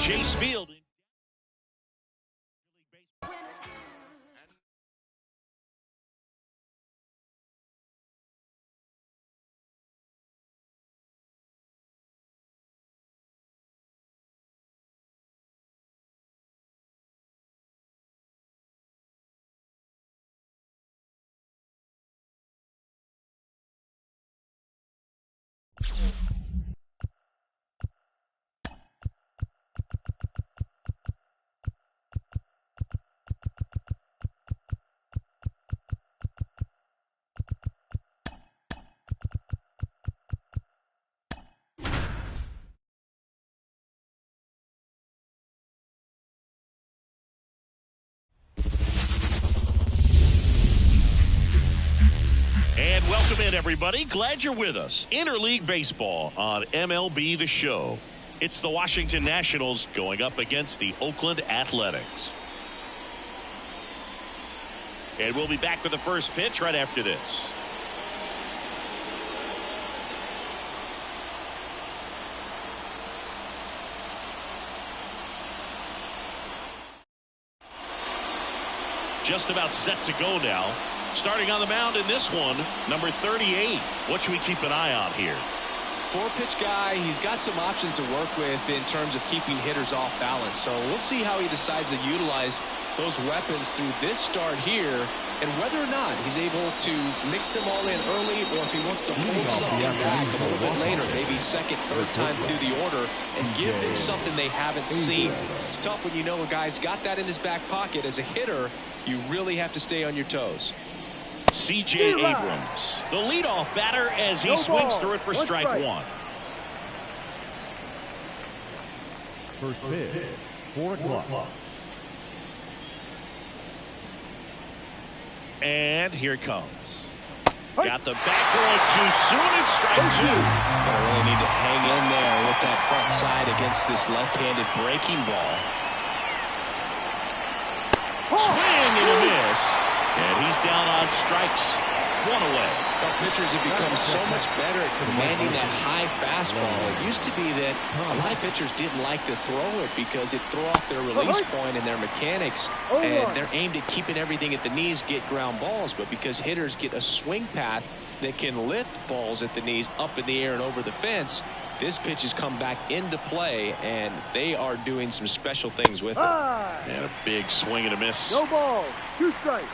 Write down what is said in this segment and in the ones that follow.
Chase Field. And welcome in, everybody. Glad you're with us. Interleague Baseball on MLB The Show. It's the Washington Nationals going up against the Oakland Athletics. And we'll be back with the first pitch right after this. Just about set to go now. Starting on the mound in this one, number 38. What should we keep an eye on here? Four-pitch guy. He's got some options to work with in terms of keeping hitters off balance. So we'll see how he decides to utilize those weapons through this start here, and whether or not he's able to mix them all in early, or if he wants to hold something back a little bit later, maybe second, third time through the order, and give them something they haven't seen. It's tough when you know a guy's got that in his back pocket. As a hitter, you really have to stay on your toes. C.J. Abrams, the leadoff batter, as he swings through it for strike one. First pitch, 4 o'clock. And here it comes. Got the back going too soon. It's strike two. Gonna really need to hang in there with that front side against this left-handed breaking ball. Swing and a miss. And he's down on strikes. One away. Well, pitchers have become so much better at commanding that high fastball. It used to be that a lot of pitchers didn't like to throw it because it threw off their release point and their mechanics, and they're aimed at keeping everything at the knees, get ground balls. But because hitters get a swing path that can lift balls at the knees up in the air and over the fence, this pitch has come back into play, and they are doing some special things with it. And a big swing and a miss. No ball, 2 strikes.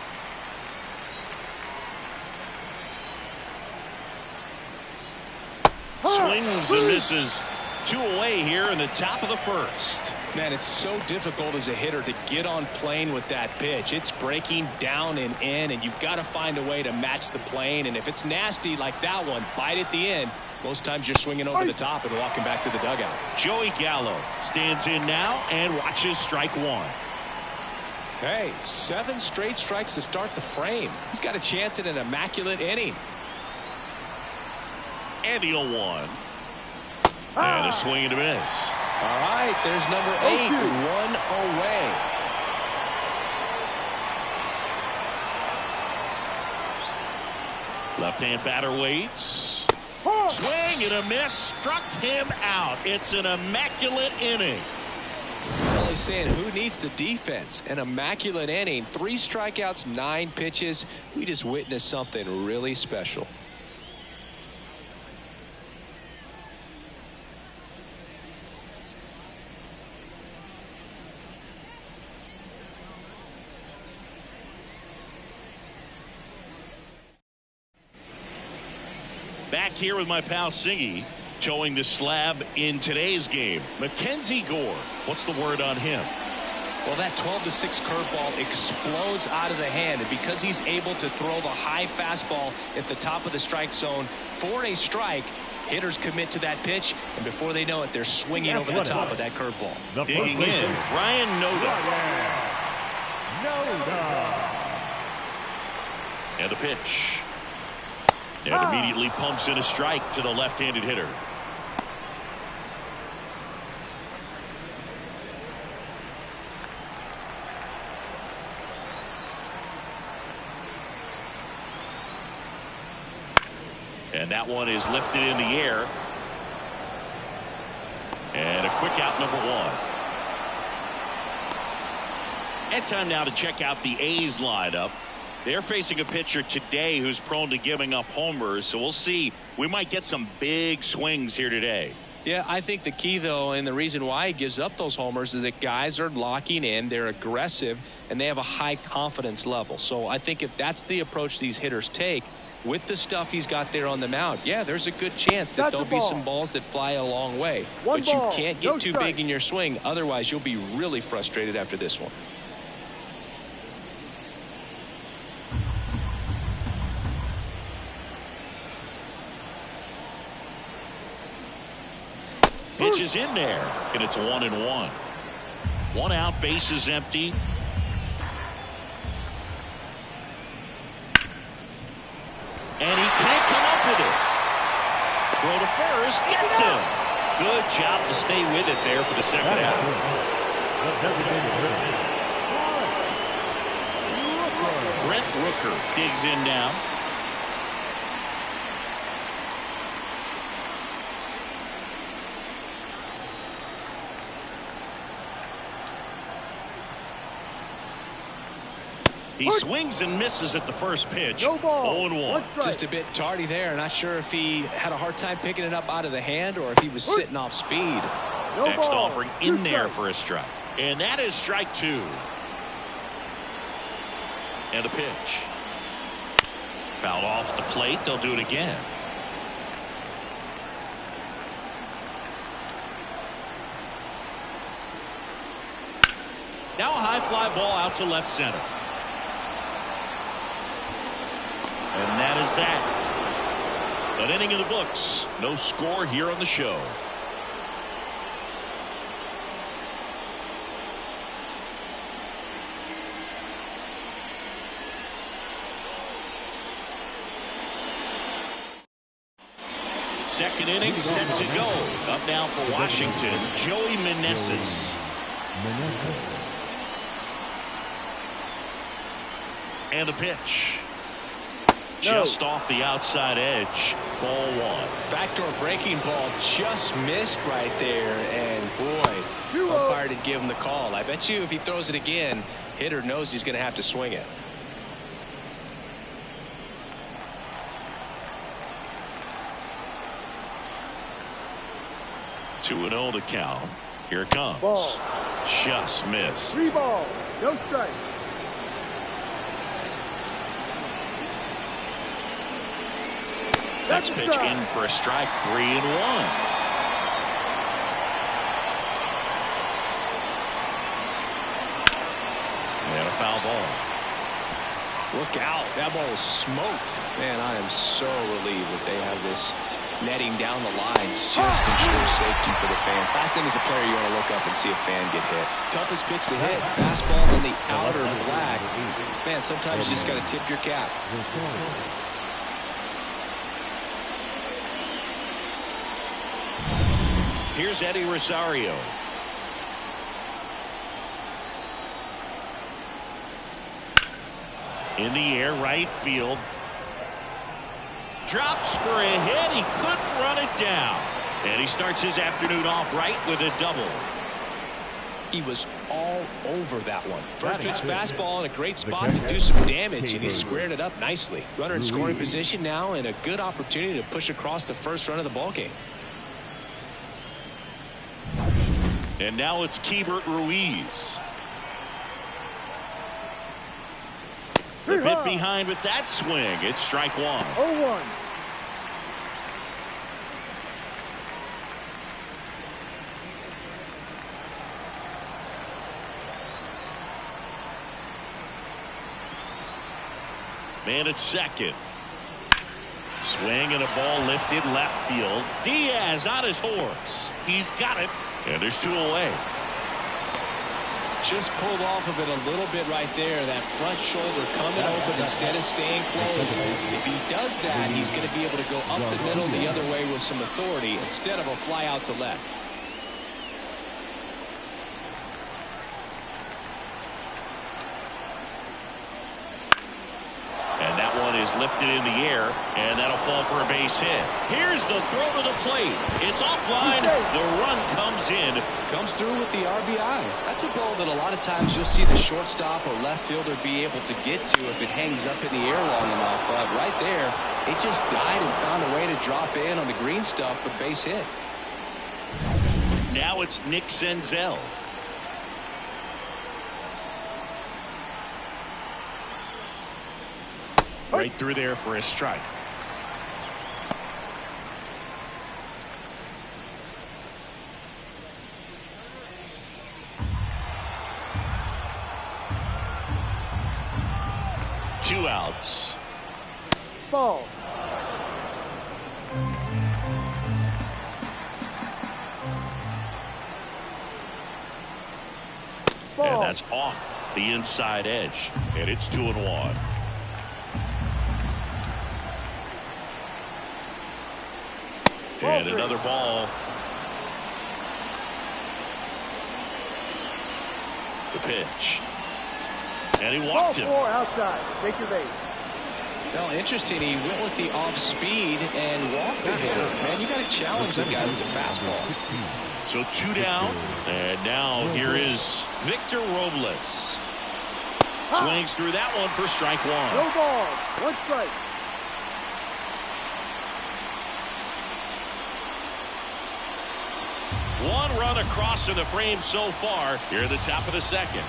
Swings and misses. 2 away here in the top of the first. Man, it's so difficult as a hitter to get on plane with that pitch. It's breaking down and in, and you've got to find a way to match the plane. And if it's nasty like that one, bite at the end, most times you're swinging over the top and walking back to the dugout. Joey Gallo stands in now and watches strike one. Hey, 7 straight strikes to start the frame. He's got a chance at an immaculate inning. And the 0-1. And a swing and a miss. All right, there's number 8, 1 away. Left-hand batter waits. Swing and a miss. Struck him out. It's an immaculate inning. Only saying, who needs the defense? An immaculate inning. 3 strikeouts, 9 pitches. We just witnessed something really special. Back here with my pal Singy, towing the slab in today's game. Mackenzie Gore, what's the word on him? Well, that 12-6 curveball explodes out of the hand, and because he's able to throw the high fastball at the top of the strike zone for a strike, hitters commit to that pitch, and before they know it, they're swinging over the top of that curveball. Digging in, Ryan Noda. And the pitch. And immediately pumps in a strike to the left-handed hitter. And that one is lifted in the air. And a quick out, number 1. And time now to check out the A's lineup. They're facing a pitcher today who's prone to giving up homers, so we'll see. We might get some big swings here today. Yeah, I think the key, though, and the reason why he gives up those homers is that guys are locking in, they're aggressive, and they have a high confidence level. So I think if that's the approach these hitters take, with the stuff he's got there on the mound, yeah, there's a good chance that there'll be some balls that fly a long way. But you can't get too big in your swing, otherwise you'll be really frustrated after this one. Pitch is in there, and it's 1-1. 1 out, base is empty. And he can't come up with it. Throw to first, gets him. Good job to stay with it there for the second half. Brent Rooker digs in now. He swings and misses at the first pitch. 0-1. Just a bit tardy there. Not sure if he had a hard time picking it up out of the hand or if he was sitting off speed. Next offering in there for a strike. And that is strike 2. And a pitch. Fouled off the plate. They'll do it again. Now a high fly ball out to left center. And that is that. An inning in the books. No score here on the show. Second inning set to go. Up now for Washington, Joey Meneses. And a pitch. Just off the outside edge. Ball 1. Backdoor breaking ball just missed right there. And boy, umpire did give him the call. I bet you if he throws it again, hitter knows he's going to have to swing it. Two 2-0 to count. Here it comes. Ball. Just missed. 3 balls, no strike. Next pitch in for a strike. 3-1. And a foul ball. Look out. That ball was smoked. Man, I am so relieved that they have this netting down the lines just to ensure safety for the fans. Last thing as a player, you want to look up and see a fan get hit. Toughest pitch to hit. Fastball on the outer black. Man, sometimes you just got to tip your cap. Here's Eddie Rosario. In the air, right field. Drops for a hit. He couldn't run it down. And he starts his afternoon off right with a double. He was all over that one. First pitch fastball in a great spot to do some damage, and he squared it up nicely. Runner in scoring position now, and a good opportunity to push across the first run of the ballgame. And now it's Keibert Ruiz. A bit behind with that swing. It's strike 1. 0-1. Man at second. Swing and a ball lifted left field. Diaz on his horse. He's got it. And there's 2 away. Just pulled off of it a little bit right there. That front shoulder coming open instead of staying closed. If he does that, he's going to be able to go up the middle the other way with some authority instead of a fly out to left. It's lifted in the air, and that'll fall for a base hit. Here's the throw to the plate. It's offline. The run comes in. Comes through with the RBI. That's a ball that a lot of times you'll see the shortstop or left fielder be able to get to if it hangs up in the air long enough. But right there, it just died and found a way to drop in on the green stuff for base hit. Now it's Nick Senzel. Right through there for a strike. Two outs. Ball. And that's off the inside edge. And it's 2-1. And another ball. The pitch. And he walked him. Outside. Take your base. Well, interesting. He went with the off speed and walked the hitter. Man, you got to challenge the guy with the fastball. So 2 down. And now here is Victor Robles. Swings through that one for strike 1. No ball. 1 strike. One run across in the frame so far here at the top of the second.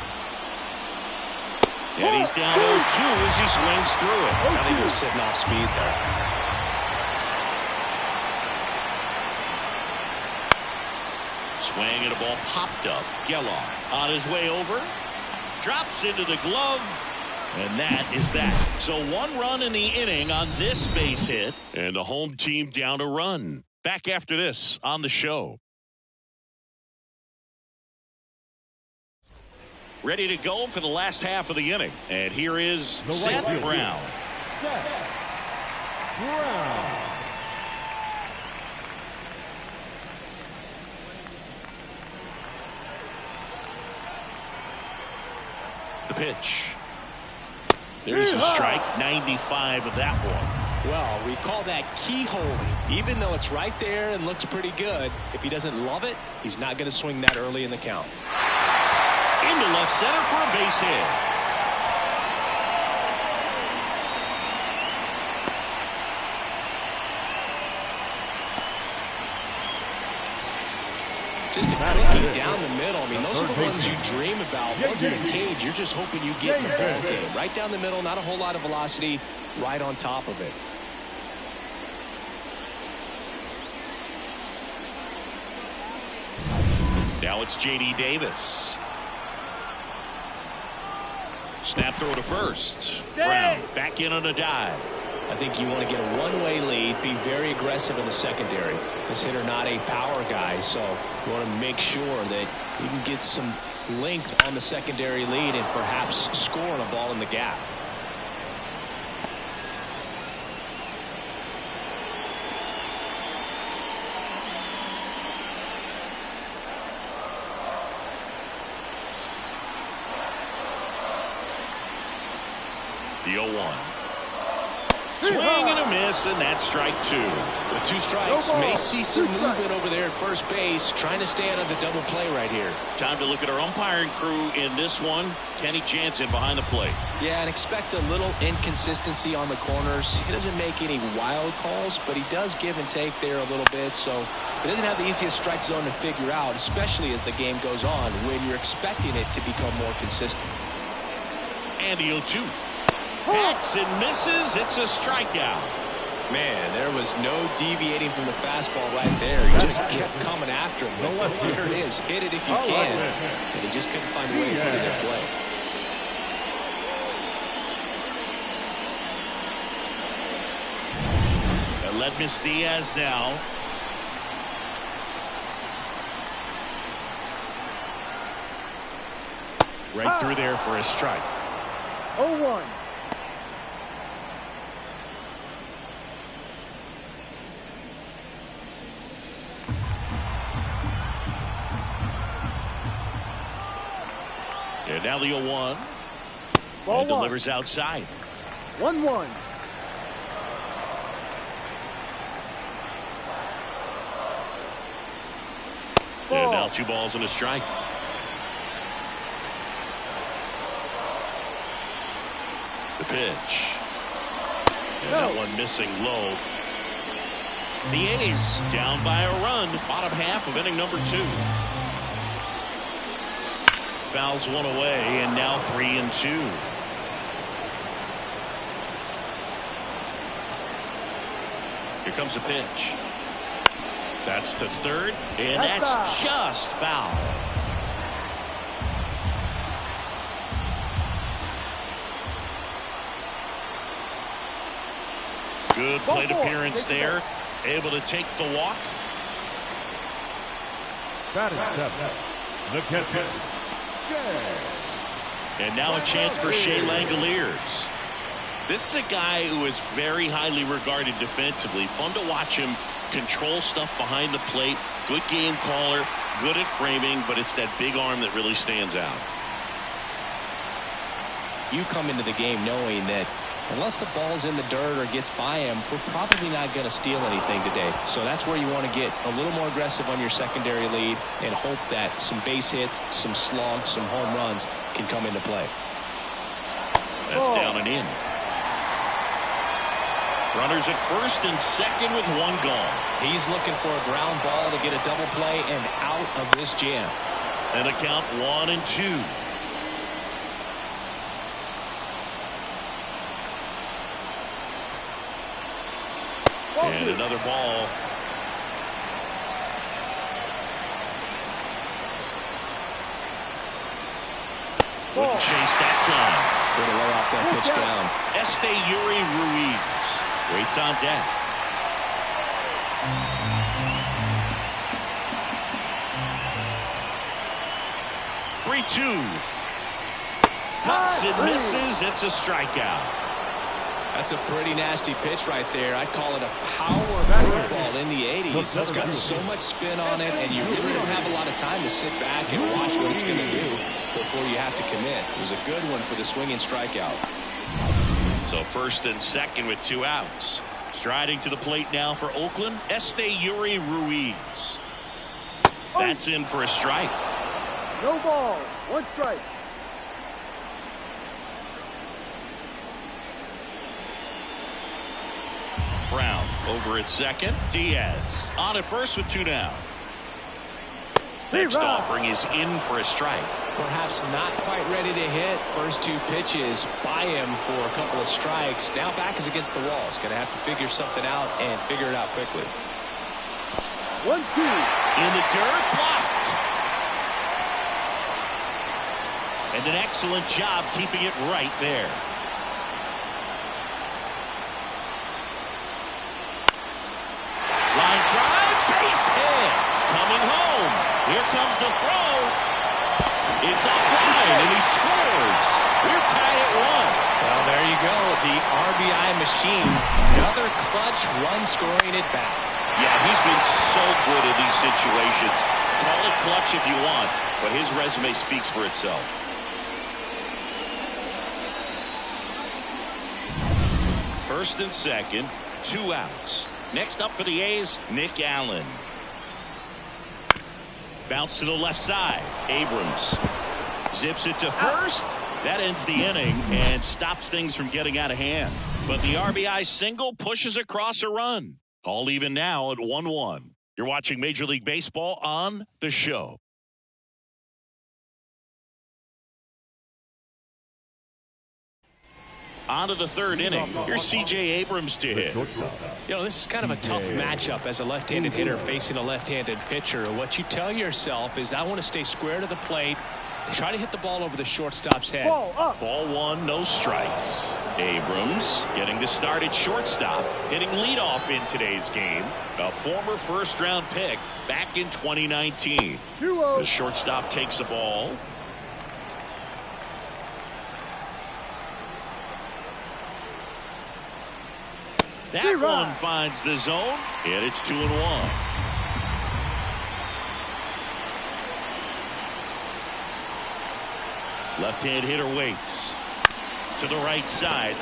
And he's down 0-2 as he swings through it. I think he was sitting off speed there. Swing and a ball popped up. Geloff on his way over. Drops into the glove. And that is that. So 1 run in the inning on this base hit. And the home team down a run. Back after this on the show. Ready to go for the last half of the inning. And here is Seth Brown. Seth Brown. The pitch. There's a strike. 95 of that one. Well, we call that keyholing. Even though it's right there and looks pretty good, if he doesn't love it, he's not going to swing that early in the count. Into left center for a base hit. Just a quickie down the middle. I mean, those are the ones you dream about. Once in the cage, you're just hoping you get in the ball game. Right down the middle, not a whole lot of velocity, right on top of it. Now it's J.D. Davis. Snap throw to first. Brown back in on a dive. I think you want to get a one-way lead, be very aggressive in the secondary. This hitter not a power guy, so you want to make sure that you can get some length on the secondary lead and perhaps score on a ball in the gap. The 0-1. Swing and a miss, and that's strike 2. With 2 strikes, may see some movement over there at first base, trying to stay out of the double play right here. Time to look at our umpiring crew in this one. Kenny Jansen behind the plate. Yeah, and expect a little inconsistency on the corners. He doesn't make any wild calls, but he does give and take there a little bit, so he doesn't have the easiest strike zone to figure out, especially as the game goes on, when you're expecting it to become more consistent. And the 0-2. Hacks and misses. It's a strikeout. Man, there was no deviating from the fastball right there. He just kept coming after him. But here it is. Hit it if you can. And he just couldn't find a way to put it in play. Aledmys Diaz now. Right through there for a strike. 0-1. And now the 0-1. Ball and delivers outside. 1-1. And now 2 balls and a strike. The pitch. And that one missing low. The A's down by a run. Bottom half of inning number 2. Fouls one away, and now 3-2. Here comes a pitch. That's to third, and that's just foul. Good plate appearance there. Able to take the walk. Batting seventh, the catcher, And now a chance for Shea Langoliers. This is a guy who is very highly regarded defensively. Fun to watch him control stuff behind the plate. Good game caller. Good at framing, but it's that big arm that really stands out. You come into the game knowing that unless the ball's in the dirt or gets by him, we're probably not going to steal anything today. So that's where you want to get a little more aggressive on your secondary lead and hope that some base hits, some slugs, some home runs can come into play. That's down and in. Runners at first and second with 1 gone. He's looking for a ground ball to get a double play and out of this jam. And a count 1-2. And another ball. Wouldn't chase that time. Way to lay off that pitch down. Yuri Ruiz waits on deck. Three-two. Cuts and misses. It's a strikeout. That's a pretty nasty pitch right there. I'd call it a power curveball in the 80s. It's got so much spin on it, and you really don't have a lot of time to sit back and watch what it's going to do before you have to commit. It was a good one for the swinging strikeout. So first and second with 2 outs. Striding to the plate now for Oakland, Yuri Ruiz. That's in for a strike. No ball, 1 strike. Brown over at second. Diaz on at first with 2 down. Next offering is in for a strike. Perhaps not quite ready to hit. First 2 pitches by him for a couple of strikes. Now back is against the wall. He's going to have to figure something out and figure it out quickly. 1-2. In the dirt, blocked. And an excellent job keeping it right there. Line drive, base hit. Coming home. Here comes the throw. It's offline, and he scores. We're tied at 1. Well, there you go. The RBI machine. Another clutch run scoring it back. Yeah, he's been so good in these situations. Call it clutch if you want, but his resume speaks for itself. First and second, 2 outs. Next up for the A's, Nick Allen. Bounce to the left side. Abrams zips it to first. That ends the inning and stops things from getting out of hand. But the RBI single pushes across a run. All even now at 1-1. You're watching Major League Baseball on The Show. On to the 3rd inning. Here's C.J. Abrams to hit. You know, this is kind of a tough matchup as a left-handed hitter facing a left-handed pitcher. What you tell yourself is, I want to stay square to the plate, try to hit the ball over the shortstop's head. Ball 1, no strikes. Abrams getting the start at shortstop, hitting leadoff in today's game. A former first-round pick back in 2019. The shortstop takes the ball. That one finds the zone, and it's 2-1. Left-hand hitter waits. To the right side.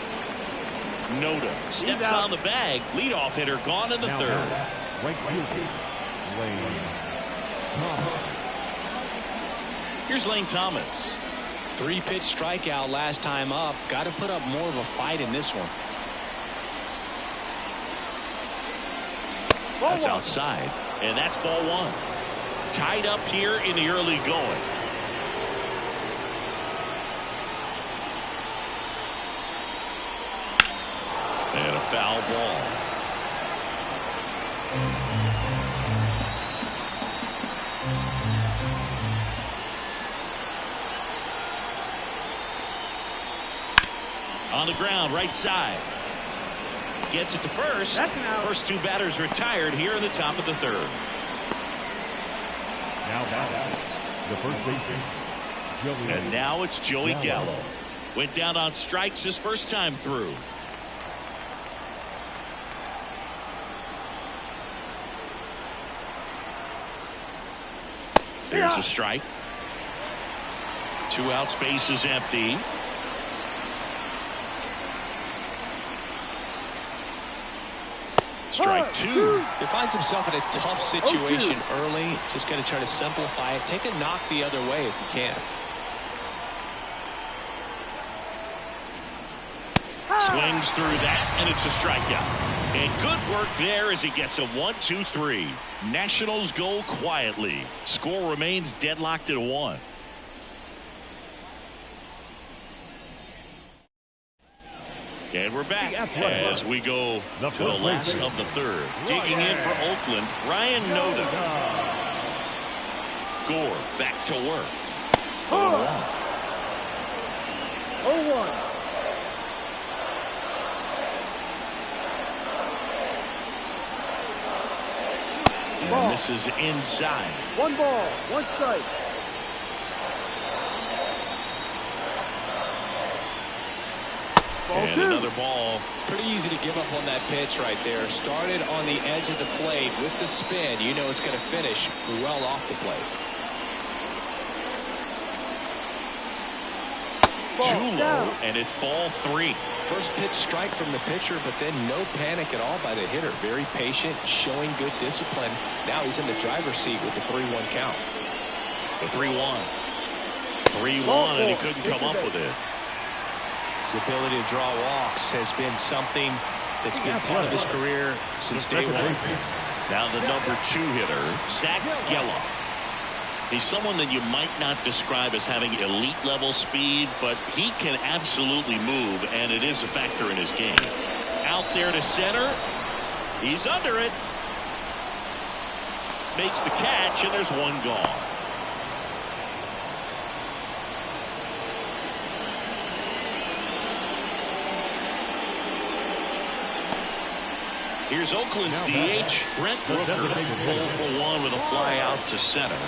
Noda steps on the bag. Leadoff hitter gone in the 3rd. Right fielder, Wayne. Thomas. Here's Lane Thomas. 3-pitch strikeout last time up. Got to put up more of a fight in this one. That's outside, and that's ball one. Tied up here in the early going. And a foul ball. On the ground, right side. Gets it to first. First two batters retired here in the top of the third. Now batting, the first baseman, Joey. And now it's Joey Gallo. Went down on strikes his first time through. There's a strike. 2 outs, base is empty. Strike 2. He finds himself in a tough situation early. Just got to try to simplify it. Take a knock the other way if you can. Swings through that, and it's a strikeout. And good work there as he gets a 1-2-3. Nationals go quietly. Score remains deadlocked at 1. And we're back as we go to the last of the third. Digging in for Oakland, Ryan Noda. Gore back to work. 0-1. And this is inside. 1 ball, 1 strike. And another ball. Pretty easy to give up on that pitch right there. Started on the edge of the plate with the spin. You know it's going to finish well off the plate. Too low, and it's ball 3. First pitch strike from the pitcher, but then no panic at all by the hitter. Very patient, showing good discipline. Now he's in the driver's seat with the 3-1 count. The 3-1. 3-1, and he couldn't come up with it. His ability to draw walks has been something that's been part of his career since day one. Now the number 2 hitter, Zach Geloff. He's someone that you might not describe as having elite level speed, but he can absolutely move, and it is a factor in his game. Out there to center. He's under it. Makes the catch, and there's one gone. Here's Oakland's DH, Brent Rooker, 0 for 1 with a fly out to center.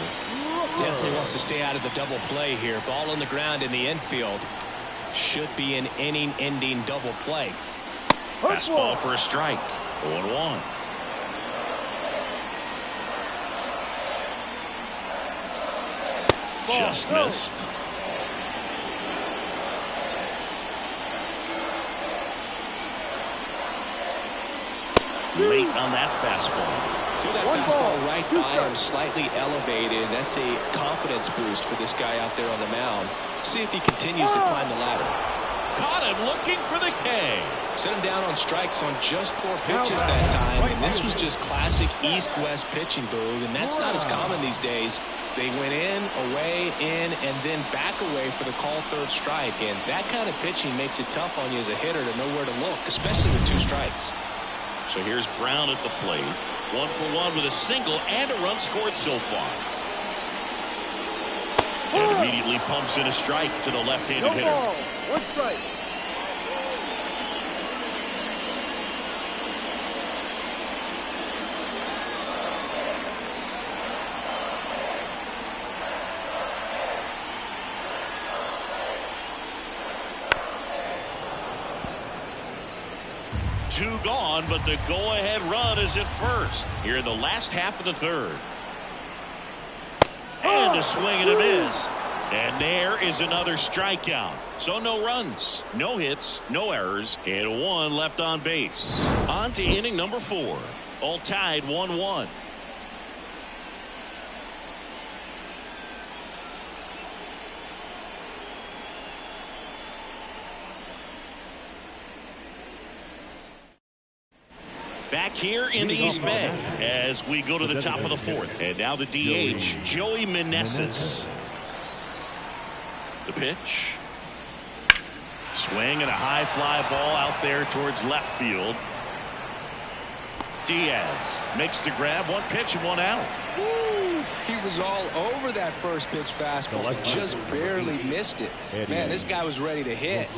Definitely wants to stay out of the double play here. Ball on the ground in the infield. Should be an inning-ending double play. Fastball for a strike. 0-1. Just missed. Late on that fastball. Threw that fastball right by him, slightly elevated. That's a confidence boost for this guy out there on the mound. See if he continues to climb the ladder. Caught him looking for the K. Set him down on strikes on just 4 pitches that time, and this was just classic east-west pitching, Boog, and that's not as common these days. They went in, away, in, and then back away for the call 3rd strike, and that kind of pitching makes it tough on you as a hitter to know where to look, especially with 2 strikes. So here's Brown at the plate. 1 for 1 with a single and a run scored so far. And immediately pumps in a strike to the left-handed hitter. Ball, 1 strike. Two gone, but the go-ahead run is at first here in the last half of the third. And a swing and a miss. And there is another strikeout. So no runs, no hits, no errors, and 1 left on base. On to inning number 4. All tied 1-1. Back here in the East Bay as we go to the top of the fourth. And now the DH, Joey Meneses. The pitch. Swing and a high fly ball out there towards left field. Diaz makes the grab. One pitch and one out. Woo, he was all over that first pitch fastball. Just barely missed it. Man, this guy was ready to hit.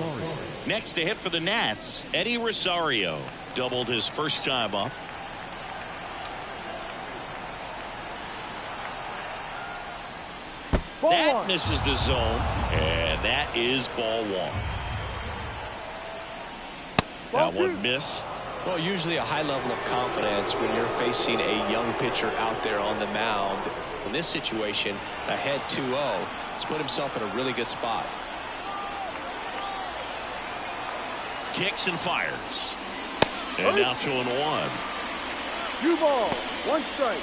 Next to hit for the Nats, Eddie Rosario. Doubled his first time up. That misses the zone, and that is ball one. That one missed. Well, usually a high level of confidence when you're facing a young pitcher out there on the mound. In this situation, ahead 2-0, he's put himself in a really good spot. Kicks and fires. And now 2-1. 2 balls, 1 strike.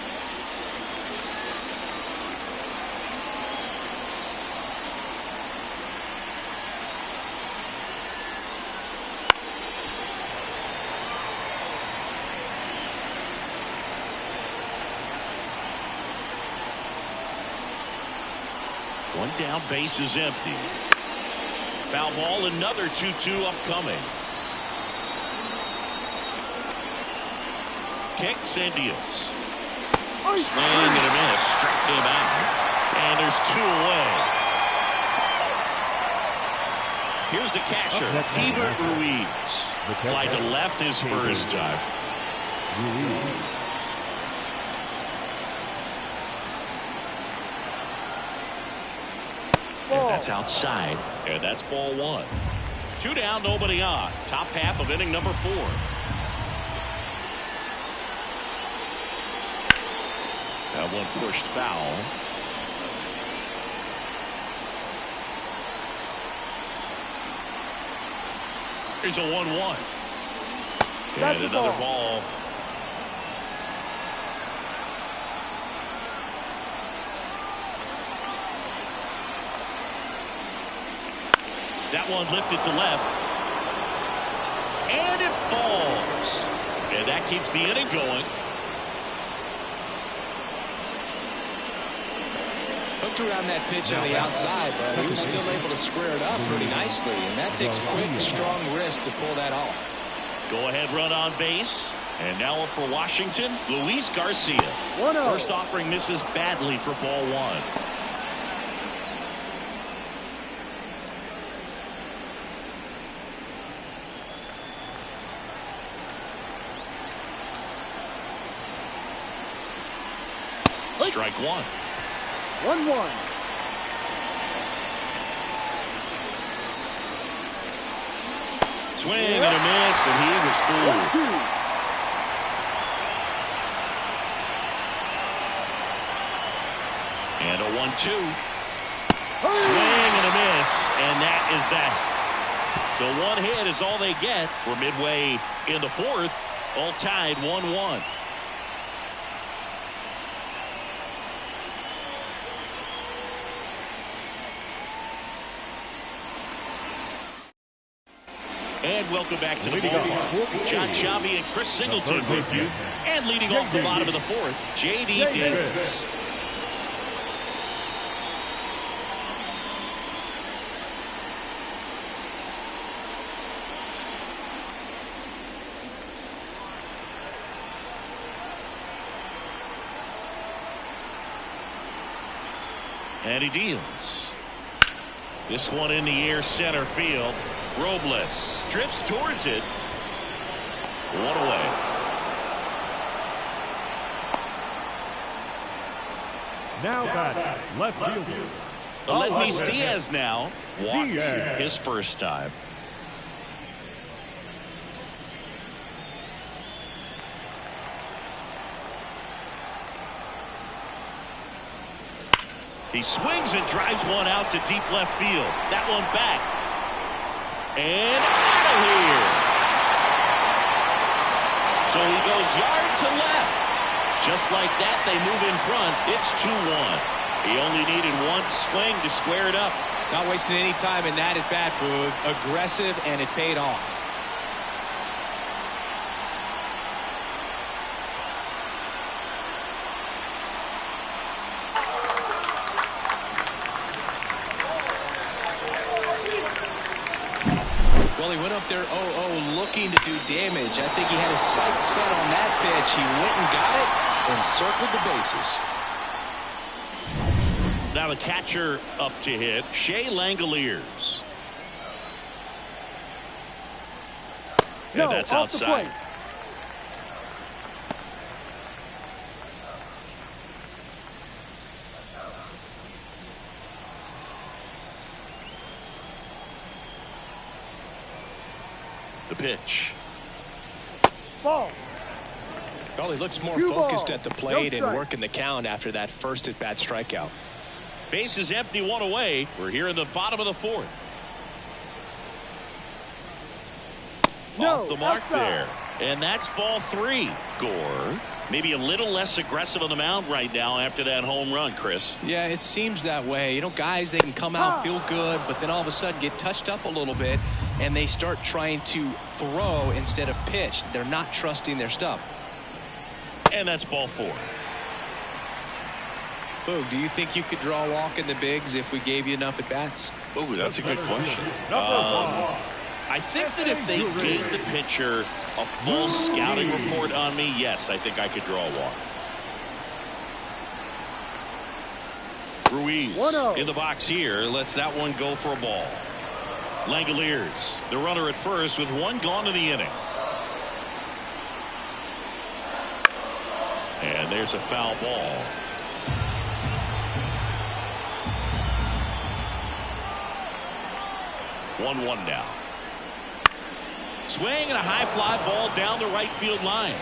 One down, base is empty. Foul ball, another 2-2 upcoming. Kicks and deals. Swing and a miss. Struck him out. And there's 2 away. Here's the catcher, Hebert Ruiz. Fly to left his first time. And that's outside. And that's ball one. 2 down, nobody on. Top half of inning number 4. That one pushed foul. Here's a 1-1. And another ball. That one lifted to left. And it falls. And that keeps the inning going. Hooked around that pitch on the outside, but he was still able to square it up pretty nicely. And that takes quick, strong wrist to pull that off. Go ahead run on base. And now up for Washington, Luis Garcia. 1-0. First offering misses badly for ball one. Strike one. 1-1. Swing and a miss, and he was fooled. 1-2. And a 1-2. Swing and a miss, and that is that. So one hit is all they get. We're midway in the fourth, all tied 1-1. And welcome back to the ballpark. John Sciambi and Chris Singleton with you. And leading off the bottom of the fourth, J.D. Davis. And he deals. This one in the air, center field. Robles drifts towards it. 1 away. Now back, left fielder. Aledmys Diaz now walked his first time. He swings and drives one out to deep left field. That one back. And out of here. So he goes yard to left. Just like that, they move in front. It's 2-1. He only needed one swing to square it up. Not wasting any time in that at bat, Boog. Aggressive, and it paid off. he went up there 0-0 looking to do damage. I think he had his sights set on that pitch. He went and got it and circled the bases. Now the catcher up to hit, Shea Langoliers. No, And that's off the outside. plate. The pitch. Ball. Well, he looks more 2 focused balls, at the plate no and strike. working the count after that first at-bat strikeout. Base is empty, 1 away. We're here in the bottom of the 4th. No, Off the mark outside. there. And that's ball 3. Gore. Maybe a little less aggressive on the mound right now after that home run, Chris. Yeah, it seems that way. You know, guys, they can come out, feel good, but then all of a sudden get touched up a little bit, and they start trying to throw instead of pitch. They're not trusting their stuff. And that's ball 4. Boog, do you think you could draw a walk in the bigs if we gave you enough at-bats? Oh, that's a good question. Number 1. I think that if they gave the pitcher a full scouting report on me, yes, I think I could draw a walk. Ruiz 1-0. in the box here lets that one go for a ball. Langoliers, the runner at first with 1 gone in the inning. And there's a foul ball. One now. Swing and a high fly ball down the right field line.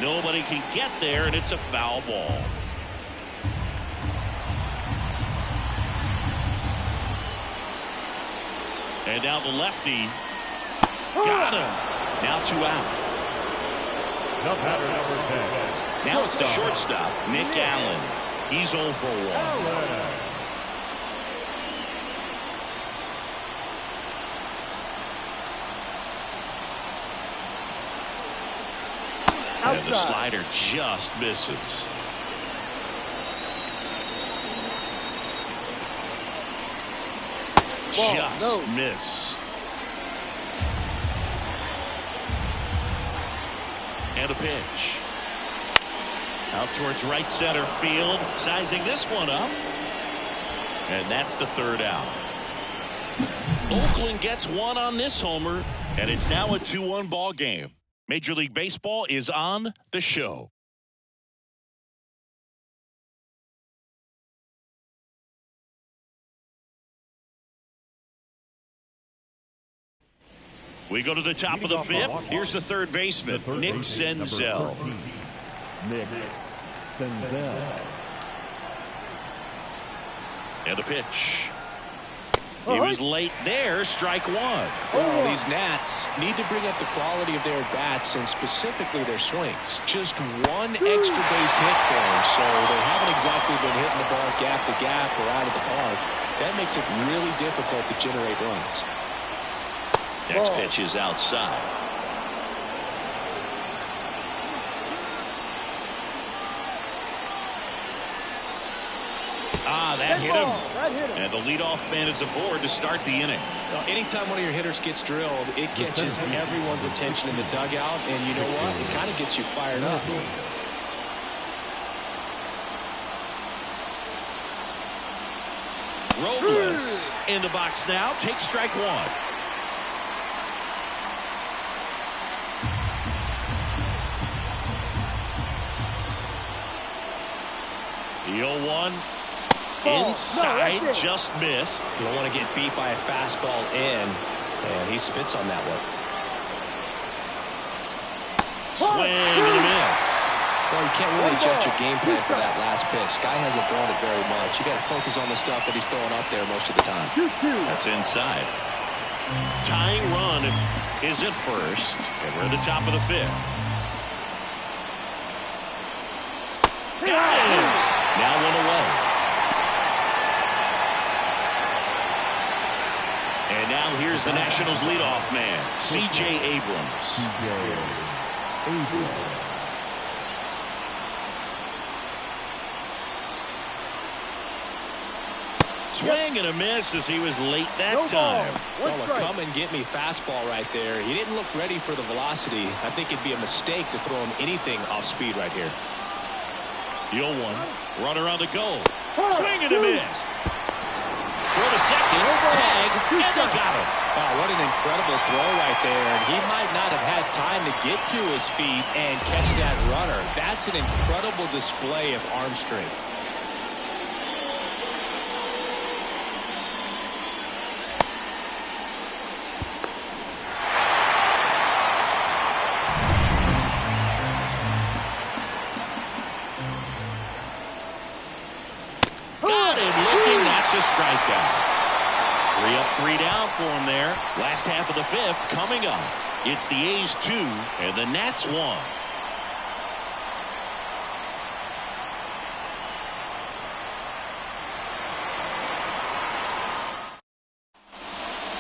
Nobody can get there, and it's a foul ball. And now the lefty. Got him. Now 2 out. The batter, number 10. Now it's the shortstop, Nick Allen. He's 0 for 1. And the slider just misses. Ball, Just no. missed. And a pitch. Out towards right center field. Sizing this one up. And that's the 3rd out. Oakland gets 1 on this homer. And it's now a 2-1 ball game. Major League Baseball is on the show. We go to the top of the 5th. Here's the 3rd baseman, Nick Senzel. Nick Senzel. And a pitch. He was late there, strike 1. Well, these Nats need to bring up the quality of their bats and specifically their swings. Just 1 extra base hit for them, so they haven't exactly been hitting the ball gap to gap or out of the park. That makes it really difficult to generate runs. Next pitch is outside. That hit him. And the leadoff man is aboard to start the inning. Anytime one of your hitters gets drilled, it catches everyone's attention in the dugout, and you know what? It kind of gets you fired up. Robles in the box now. Takes strike 1. The 0-1 inside, no, just missed. You don't want to get beat by a fastball in, and he spits on that one. Swing and a miss. Well, you can't really adjust your game plan for that last pitch. Guy hasn't thrown it very much. You got to focus on the stuff that he's throwing up there most of the time. That's inside. Tying run is at first, and we're at the top of the 5th. Got it. Now 1 away. And now here's the Nationals leadoff man, C.J. Abrams. Swing and a miss as he was late that No time. ball. Well, One a strike. come and get me fastball right there. He didn't look ready for the velocity. I think it'd be a mistake to throw him anything off speed right here. The 0-1. Runner on the go. Ball. Swing and a Two. miss. For the second. Tag. And they got him. Wow, what an incredible throw right there. And he might not have had time to get to his feet and catch that runner. That's an incredible display of arm strength. Got him looking. That's a strikeout. 3 up, 3 down for him there. Last half of the 5th coming up. It's the A's 2 and the Nats 1.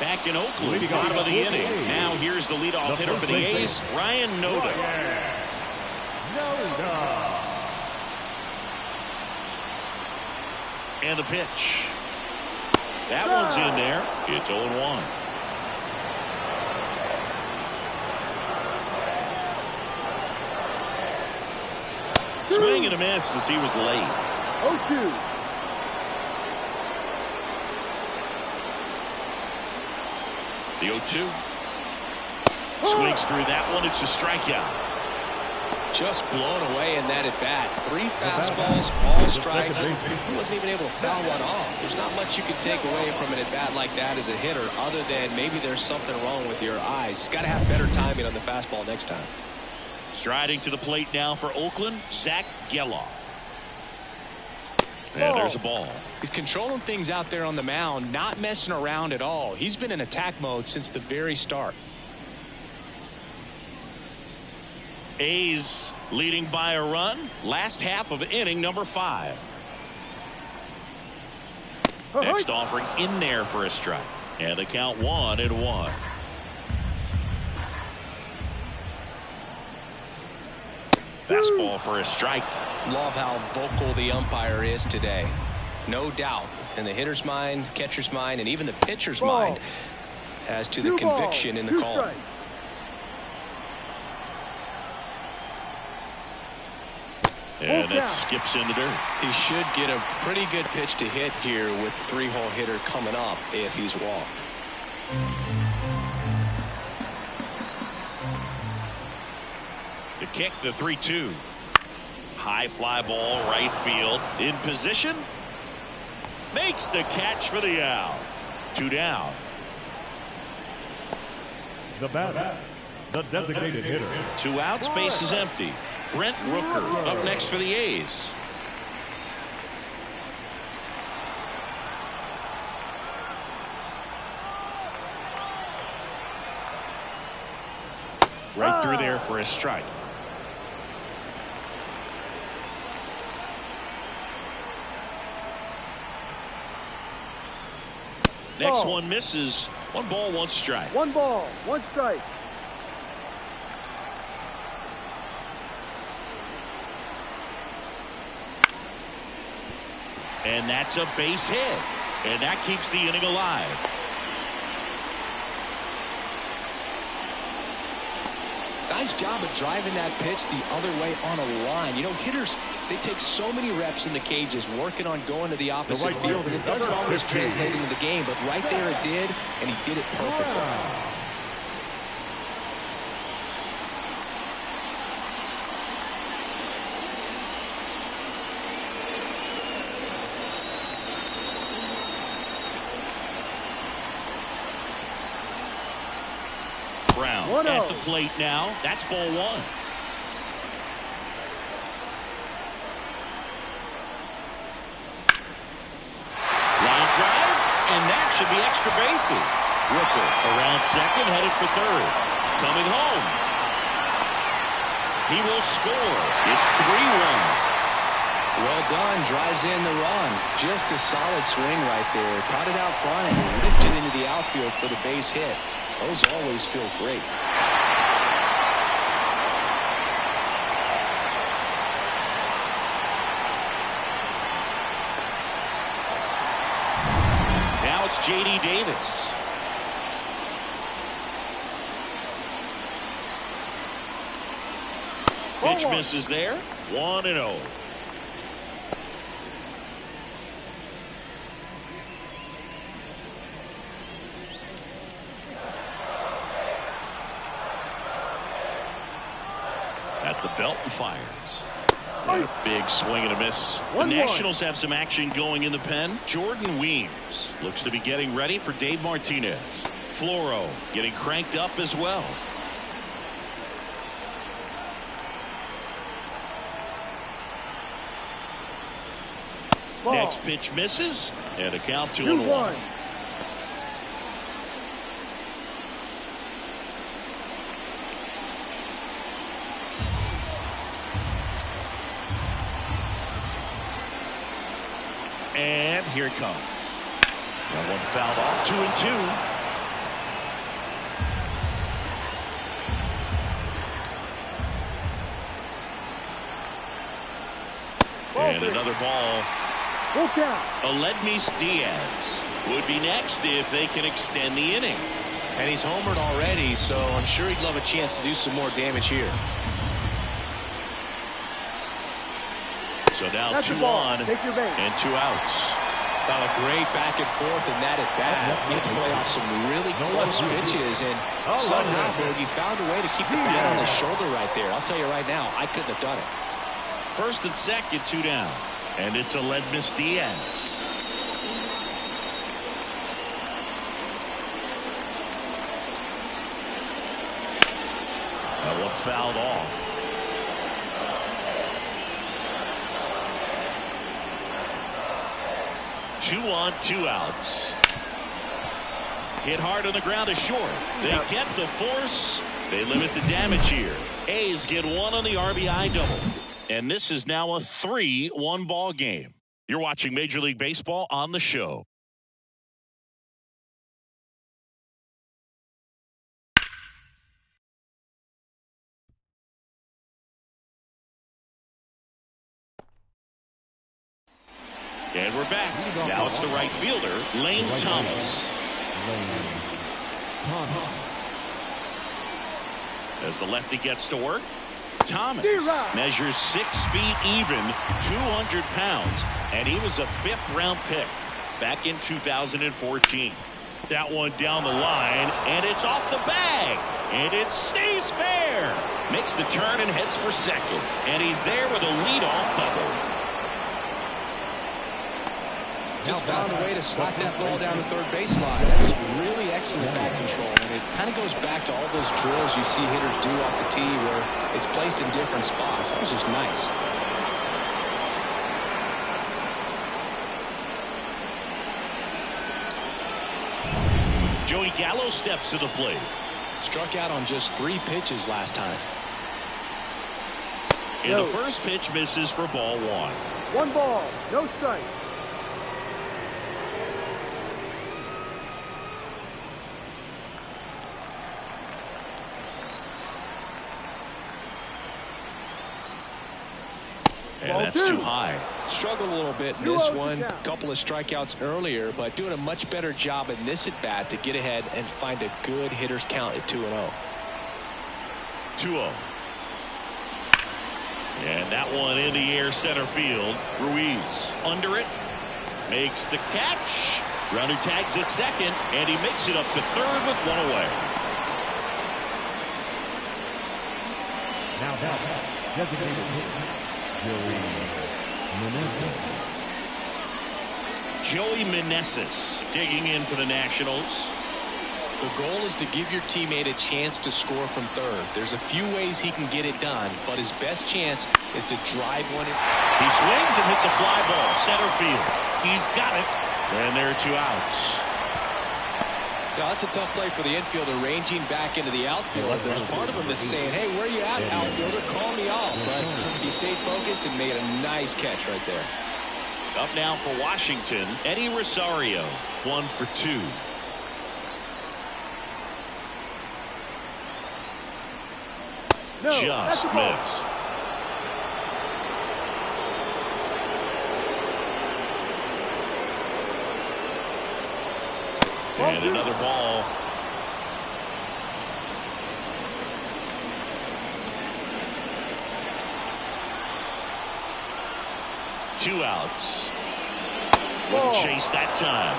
Back in Oakland, bottom of the inning. Now here's the leadoff hitter for the A's, Ryan Noda. And the pitch. That one's in there. It's 0-1. Swing and a miss as he was late. 0-2. The 0-2. Swings through that one. It's a strikeout. Just blown away in that at bat. 3 fastballs, all strikes. He wasn't even able to foul one off. There's not much you can take away from an at bat like that as a hitter, other than maybe there's something wrong with your eyes. Got to have better timing on the fastball next time. Striding to the plate now for Oakland, Zach Geloff. And there's a ball. He's controlling things out there on the mound, not messing around at all. He's been in attack mode since the very start. A's leading by a run. Last half of inning number 5. Next offering in there for a strike. And the count 1-1. Fastball for a strike. Love how vocal the umpire is today. No doubt in the hitter's mind, catcher's mind, and even the pitcher's mind as to the conviction in the call. Strike. And it skips in the dirt. He should get a pretty good pitch to hit here with 3-hole hitter coming up if he's walked. The kick, the 3-2. High fly ball, right field. In position. Makes the catch for the out. 2 down. The batter, the designated hitter. 2 outs, base is empty. Brent Rooker up next for the A's. Right through there for a strike. Next one misses. 1 ball, 1 strike. 1 ball, 1 strike. And that's a base hit. And that keeps the inning alive. Nice job of driving that pitch the other way on a line. You know, hitters, they take so many reps in the cages working on going to the opposite right field, and it doesn't number always 15. translate into the game, but right there it did, and he did it perfectly. Brown 1-0. at the plate now. That's ball 1. Line drive, and that should be extra bases. Rooker around second, headed for third. Coming home. He will score. It's 3-1. Well done, drives in the run. Just a solid swing right there. Caught it out front and ripped it into the outfield for the base hit. Those always feel great. now it's J.D. Davis. Pitch misses there. 1-0. At the belt and fires. And a big swing and a miss. The Nationals have some action going in the pen. Jordan Weems looks to be getting ready for Dave Martinez. Floro getting cranked up as well. Ball. Next pitch misses, and a count 2-1. And here it comes. That one fouled off. 2-2. And another ball. Aledmys Diaz would be next if they can extend the inning. And he's homered already, so I'm sure he'd love a chance to do some more damage here. So now 2-on and 2 outs. Got a great back and forth in that at bat. He had to play off some really close pitches, and somehow he found a way to keep the bat on his shoulder right there. I'll tell you right now, I couldn't have done it. First and second, 2 down. And it's Aledmys Diaz. That one fouled off. Two on, 2 outs. Hit hard on the ground is short. They get the force. They limit the damage here. A's get 1 on the RBI double. And this is now a 3-1 ball game. You're watching Major League Baseball on the show. And we're back. Now it's the right fielder, Lane Thomas. As the lefty gets to work, Thomas measures 6 feet even, 200 pounds, and he was a 5th-round pick back in 2014. That one down the line, and it's off the bag, and it stays fair. Makes the turn and heads for second, and he's there with a leadoff double. Just found a way to slap that ball down the third baseline. That's really excellent bat control, and it kind of goes back to all those drills you see hitters do off the tee where it's placed in different spots. That was just nice. Joey Gallo steps to the plate. Struck out on just 3 pitches last time. And the first pitch misses for ball 1. 1 ball, no strike. And that's too high. Struggled a little bit in this one. Couple of strikeouts earlier, but doing a much better job in this at bat to get ahead and find a good hitter's count at 2-0. 2-0. And that one in the air center field. Ruiz under it. Makes the catch. Runner tags at second, and he makes it up to third with 1 away. Now designated Joey Meneses digging in for the Nationals. The goal is to give your teammate a chance to score from third. There's a few ways he can get it done, but his best chance is to drive one in. He swings and hits a fly ball center field. He's got it, and there are 2 outs. Now, that's a tough play for the infielder, ranging back into the outfield. There's part of him that's saying, hey, where are you at, outfielder? Call me off. But he stayed focused and made a nice catch right there. Up now for Washington, Eddie Rosario, 1 for 2. Just missed. And another ball. Two outs. Wouldn't chase that time.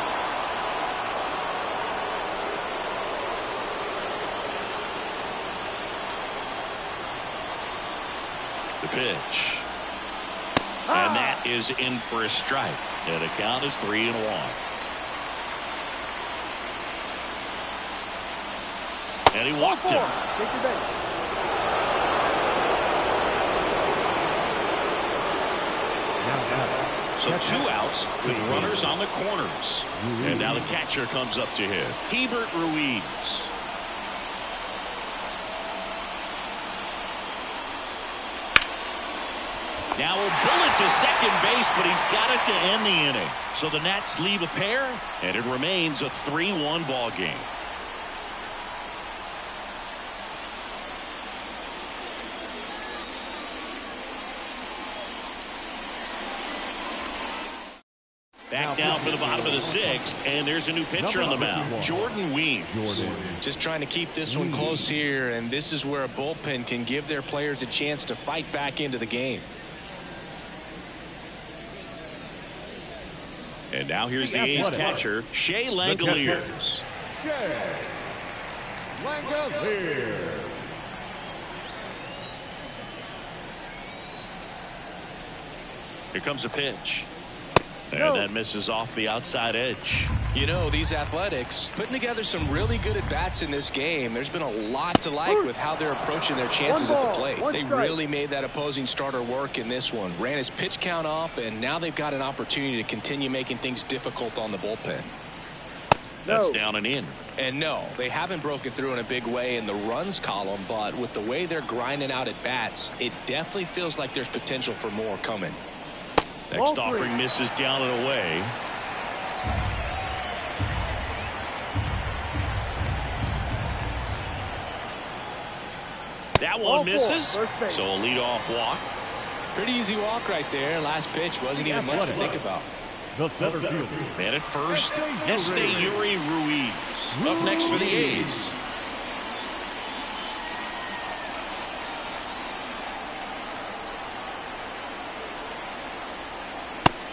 The pitch. And that is in for a strike. And the count is 3-1. And he walked him. So 2 outs with runners on the corners. And now the catcher comes up to him. Hebert Ruiz. Now a bullet to second base, but he's got it to end the inning. So the Nats leave a pair, and it remains a 3-1 ball game. Back now for the bottom of the 6th, and there's a new pitcher on the mound, Jordan Weems. Just trying to keep this one close here, and this is where a bullpen can give their players a chance to fight back into the game. And now here's the A's catcher, Shea Langoliers. Shea Langoliers. Here comes a pitch. And that misses off the outside edge. You know, these Athletics putting together some really good at-bats in this game. There's been a lot to like with how they're approaching their chances at the plate. They really made that opposing starter work in this one. Ran his pitch count up, and now they've got an opportunity to continue making things difficult on the bullpen. That's down and in. And no, they haven't broken through in a big way in the runs column, but with the way they're grinding out at bats, it definitely feels like there's potential for more coming. Next offering misses down and away. That one misses. So a leadoff walk. Pretty easy walk right there. Last pitch wasn't even much to think about. The center fielder. And at first, Esteury Ruiz. Up next for the A's.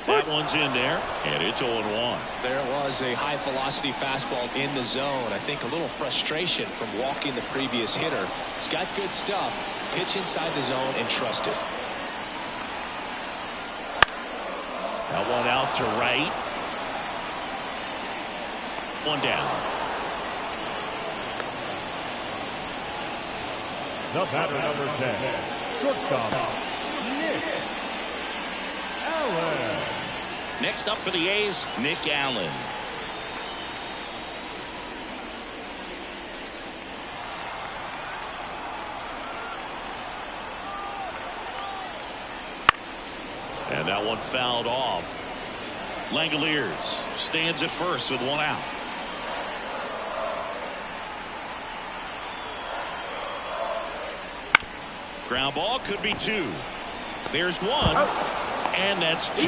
That one's in there, and it's 0-1. There was a high-velocity fastball in the zone. I think a little frustration from walking the previous hitter. He's got good stuff. Pitch inside the zone and trust it. That one out to right. One down. The batter, number 10. Shortstop. Nick Allen. Next up for the A's, Nick Allen. And that one fouled off. Langoliers stands at first with 1 out. Ground ball could be 2. There's 1, and that's 2.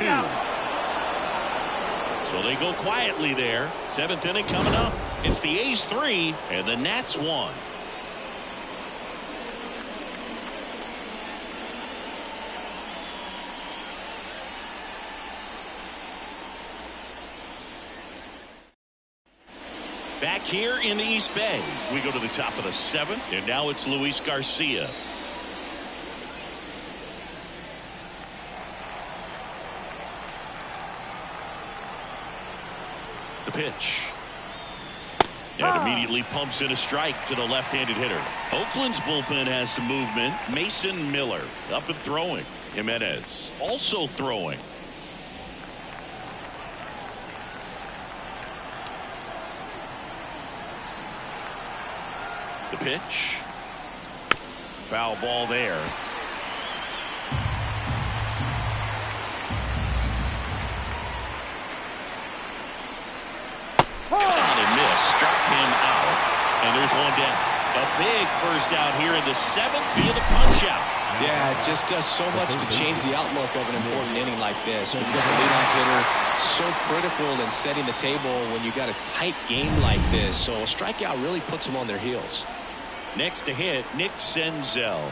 So they go quietly there. 7th inning coming up. It's the A's 3 and the Nats 1. Back here in the East Bay, we go to the top of the 7th, and now it's Luis Garcia. The pitch. And immediately pumps in a strike to the left-handed hitter. Oakland's bullpen has some movement. Mason Miller up and throwing. Jimenez also throwing. The pitch. Foul ball there. And miss, struck him out, and there's 1 down. A big first out here in the 7th via the punch-out. Yeah, it just does so much to change the outlook of an important inning like this. When you got the leadoff hitter, so critical in setting the table when you got a tight game like this. So a strikeout really puts them on their heels. Next to hit, Nick Senzel.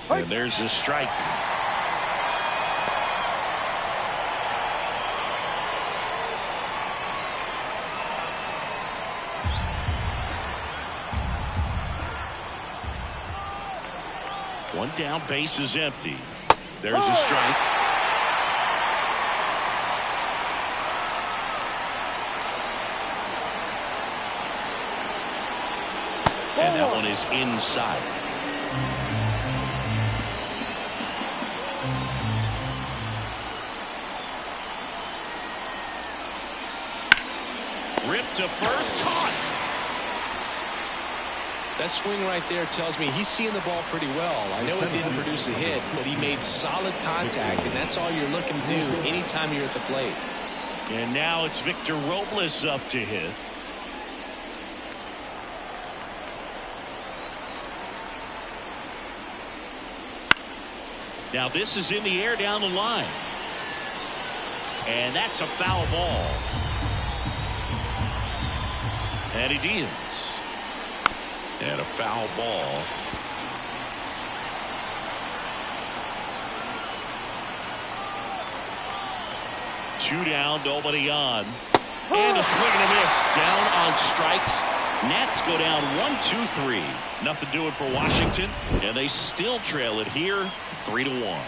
And there's a strike. One down, base is empty. There's a strike. And that one is inside. Ripped to first, caught. That swing right there tells me he's seeing the ball pretty well. I know it didn't produce a hit, but he made solid contact, and that's all you're looking to do anytime you're at the plate. And now it's Victor Robles up to hit. Now this is in the air down the line. And that's a foul ball. And he deals. And a foul ball. Two down, nobody on. And a swing and a miss. Down on strikes. Nats go down 1-2-3. Nothing doing for Washington. And they still trail it here 3-1.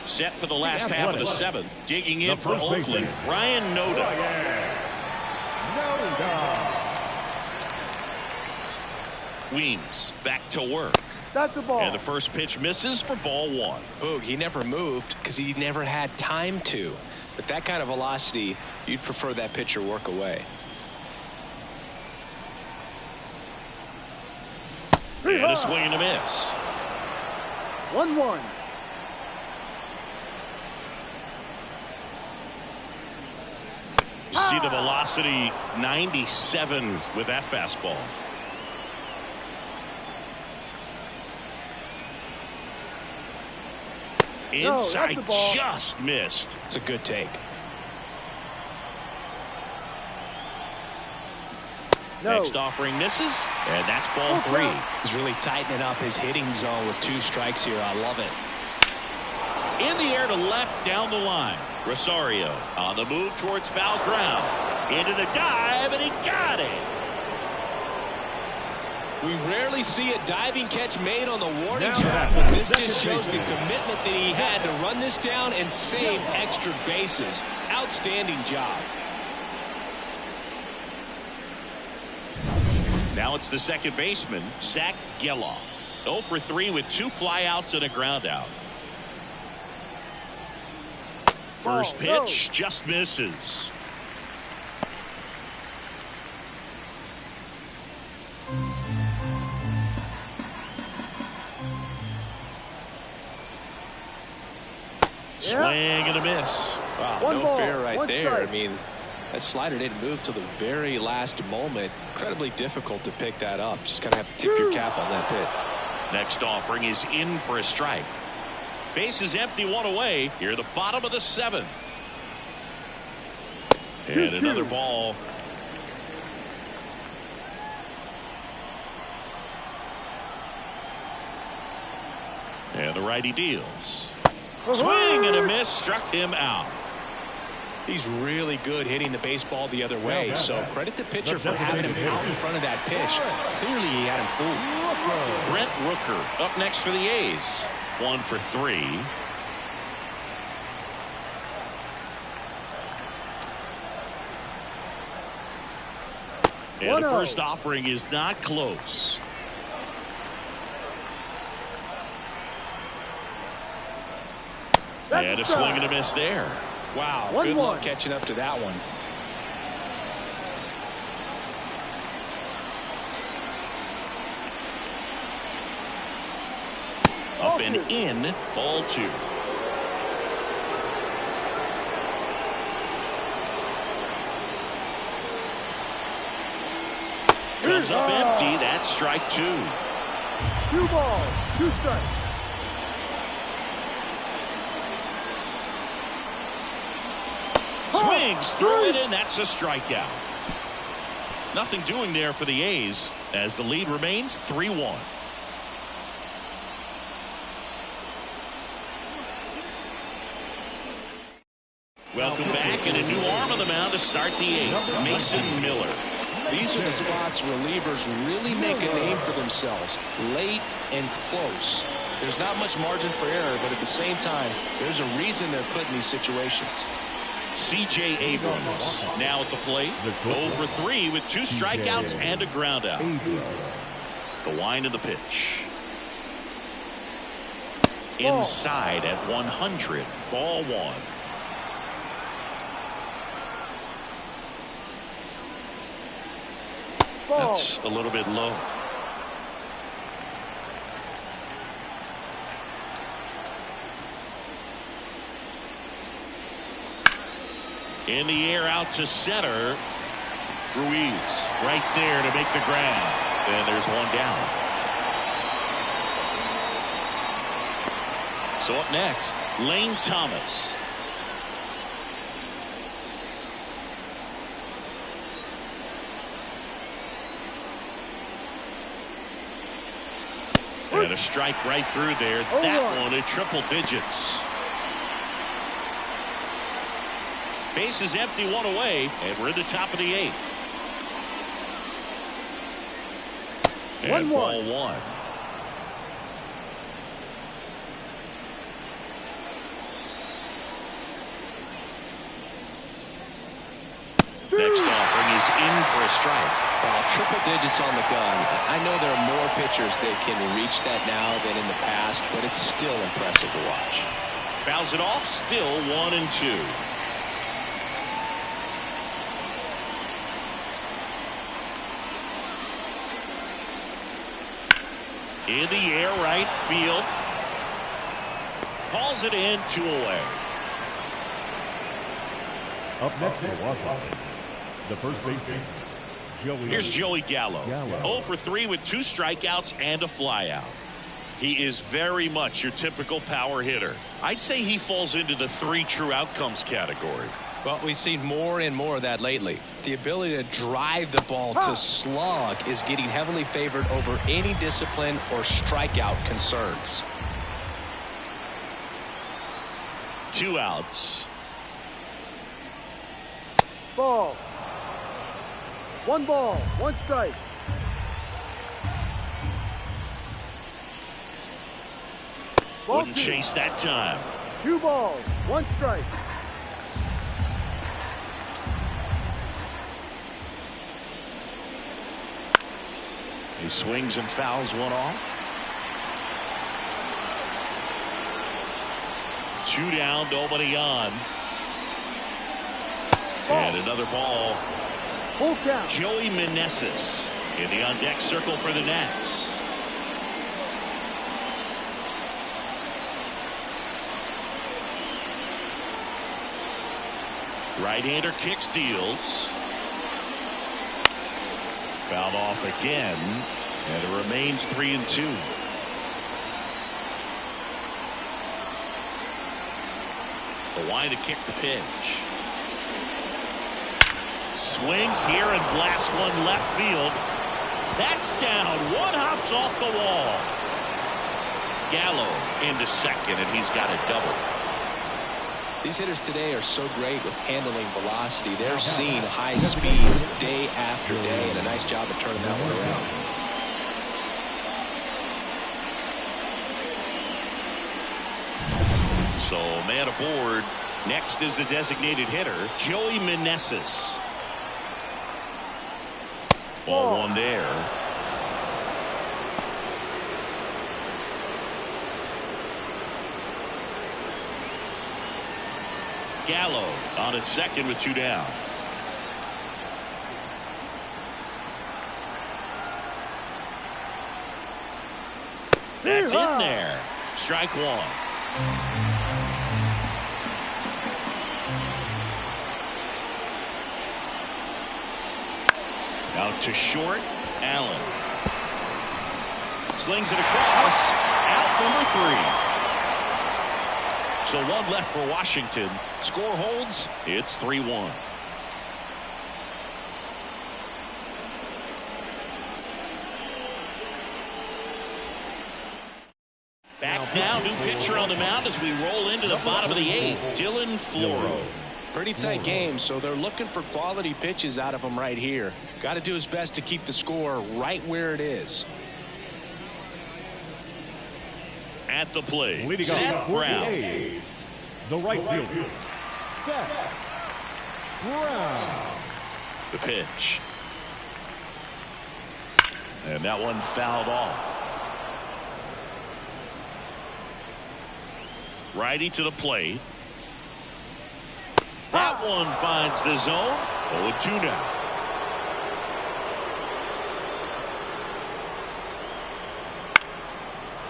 Set for the last half of the 7th. Digging in for Oakland, Ryan Noda. Weems back to work. That's a ball. And the first pitch misses for ball 1. Boog, he never moved because he never had time to. But that kind of velocity, you'd prefer that pitcher work away. And a swing and a miss. 1-1. See the velocity 97 with that fastball. Inside, just missed. It's a good take. Next offering misses, and that's ball 3. He's really tightening up his hitting zone with 2 strikes here. I love it. In the air to left down the line. Rosario on the move towards foul ground. Into the dive, and he got it. We rarely see a diving catch made on the warning track, but this just shows the commitment that he had to run this down and save extra bases. Outstanding job. Now it's the second baseman, Zach Geloff. 0 for 3 with 2 flyouts and a ground out. First pitch just misses. Swing and a miss. Wow, no fair right there. I mean, that slider didn't move till the very last moment. Incredibly difficult to pick that up. Just kind of have to tip your cap on that pitch. Next offering is in for a strike. Base is empty, 1 away. Here, the bottom of the 7th. And another ball. And the righty deals. Swing and a miss, struck him out. He's really good hitting the baseball the other way, so credit the pitcher for having him out in front of that pitch. Clearly he had him fooled. Brent Rooker up next for the A's. 1 for 3. And the first offering is not close. And a swing and a miss there. Wow, good luck catching up to that one. and in ball 2. Comes up empty. That's strike 2. 2 balls, 2 strikes. Swings through it, and that's a strikeout. Nothing doing there for the A's as the lead remains 3-1. Welcome back, and a new arm on the mound to start the 8th, Mason Miller. These are the spots relievers really make a name for themselves, late and close. There's not much margin for error, but at the same time, there's a reason they're put in these situations. C.J. Abrams now at the plate, 0-for-3 with 2 strikeouts and a ground out. The wind of the pitch. Inside at 100, ball 1. That's a little bit low. In the air out to center. Ruiz right there to make the grab. And there's one down. So up next, Lane Thomas. And a strike right through there. That one at triple digits. Base is empty, 1 away, and we're in the top of the 8th. And ball 1. Next offering is in for a strike. Triple digits on the gun. I know there are more pitchers that can reach that now than in the past, but it's still impressive to watch. Fouls it off, still 1-2. In the air, right field. Hauls it in, 2 away. Up next for Washington, the first baseman, Joey. Here's Joey Gallo. 0-for-3 with 2 strikeouts and a flyout. He is very much your typical power hitter. I'd say he falls into the 3 true outcomes category. Well, we've seen more and more of that lately. The ability to drive the ball to slug is getting heavily favored over any discipline or strikeout concerns. 2 outs. Ball. 1 ball, 1 strike. Wouldn't chase that time. 2 balls, 1 strike. He swings and fouls one off. 2 down, nobody on. And another ball. Full count. Joey Meneses in the on-deck circle for the Nats. Right-hander kicks, deals. Fouled off again, and it remains 3-2. The wide to kick the pitch. Swings here and blasts one left field. That's down. 1 hops off the wall. Gallo into second, and he's got a double. These hitters today are so great with handling velocity. They're seeing high speeds day after day, and a nice job of turning that one around. So man aboard. Next is the designated hitter, Joey Meneses. Ball 1 there. Gallo on at second with 2 down. That's in there. Strike one. Out to short. Allen slings it across. Out number 3. So one left for Washington. Score holds. It's 3-1. Back now, new pitcher on the mound as we roll into the bottom of the 8th. Dylan Floro. Pretty tight game, so they're looking for quality pitches out of him right here. Got to do his best to keep the score right where it is. At the plate, Leading Seth off for Brown. the A's, the right fielder, Seth Brown. The pitch. And that one fouled off. Righty to the plate. That one finds the zone. 0-2 now.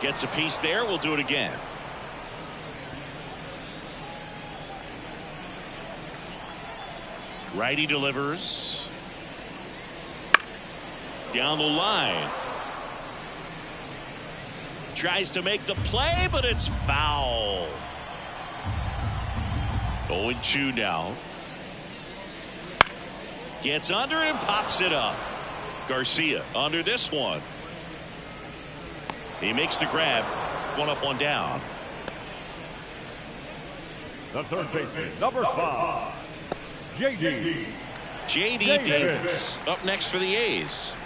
Gets a piece there. We'll do it again. Righty delivers. Down the line. Tries to make the play, but it's foul. 0-2 now. Gets under and pops it up. Garcia under this one. He makes the grab. One up, one down. The third baseman, number 5, J.D. Davis up next for the A's.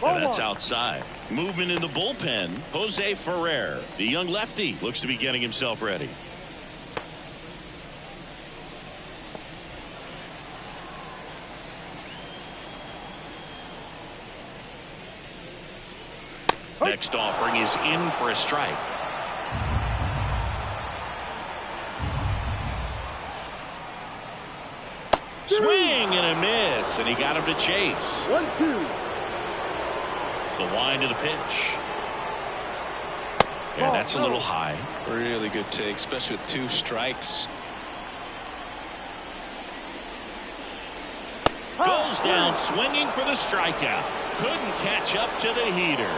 And that's outside. Movement in the bullpen. Jose Ferrer, the young lefty, looks to be getting himself ready. Next offering is in for a strike. Swing and a miss, and he got him to chase. 1-2. The wind of the pitch. And that's a little high. Really good take, especially with 2 strikes. Goes down swinging for the strikeout. Couldn't catch up to the heater.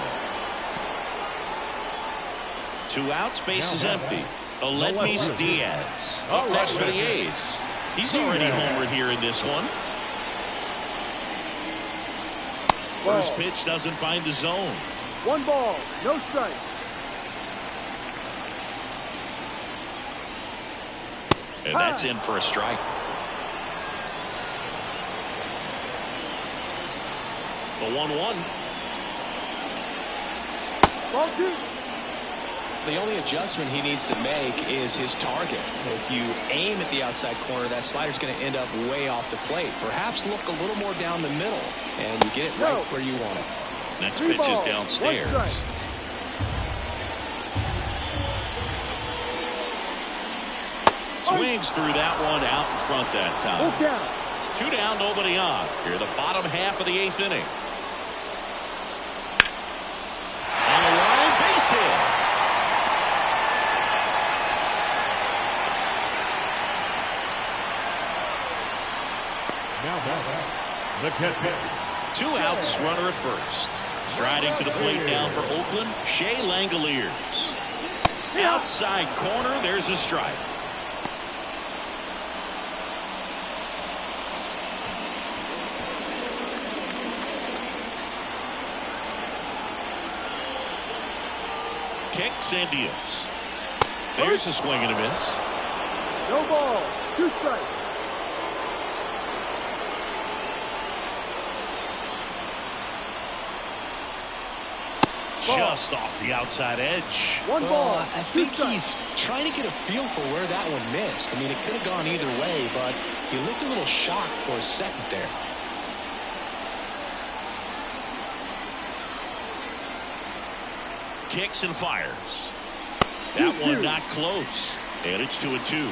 2 outs, base is empty. Aledmys Diaz up next for the A's. He's already homered here in this one. First pitch doesn't find the zone. 1 ball, no strike. And that's in for a strike. The 1-1. Ball 2. The only adjustment he needs to make is his target. If you aim at the outside corner, that slider's going to end up way off the plate. Perhaps look a little more down the middle, and you get it right where you want it. Next 3 pitch is balls, downstairs. 1 strike. Swings through that one out in front that time. 2 down. 2 down, nobody on. Here, the bottom half of the 8th inning. On the line, base hit. Now back, the catcher. 2 outs, runner at first. Striding to the plate now for Oakland, Shea Langoliers. Outside corner, there's a strike. Kicks and deals. There's a swing and a miss. No ball, 2 strikes. Just off the outside edge. 1 ball, I 2 think strikes. he's trying to get a feel for where that one missed. I mean, it could have gone either way, but he looked a little shocked for a second there. Kicks and fires. That one not close. And it's 2-2.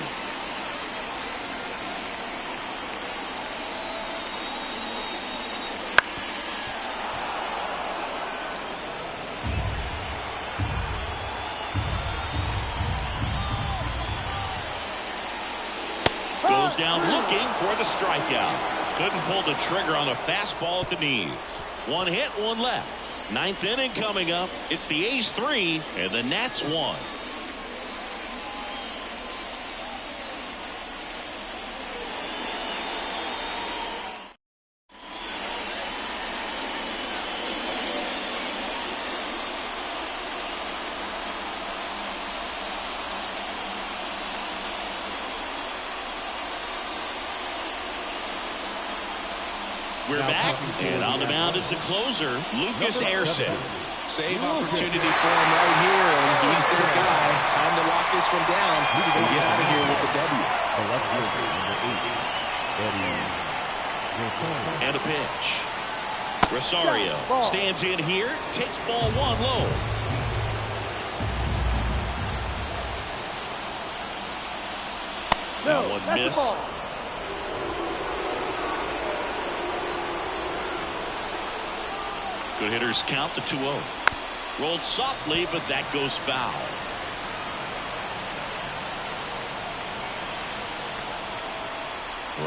comes down looking for the strikeout. Couldn't pull the trigger on a fastball at the knees. One hit, one left. Ninth inning coming up. It's the A's 3 and the Nats 1. We're back, and on the mound is the closer, Lucas Ayerson. Save opportunity for him right here, and he's their guy. Time to lock this one down and get out of here with a W. And a pitch. Rosario stands in here, takes ball one low. That one missed. Good hitters count the 2-0. Rolled softly, but that goes foul.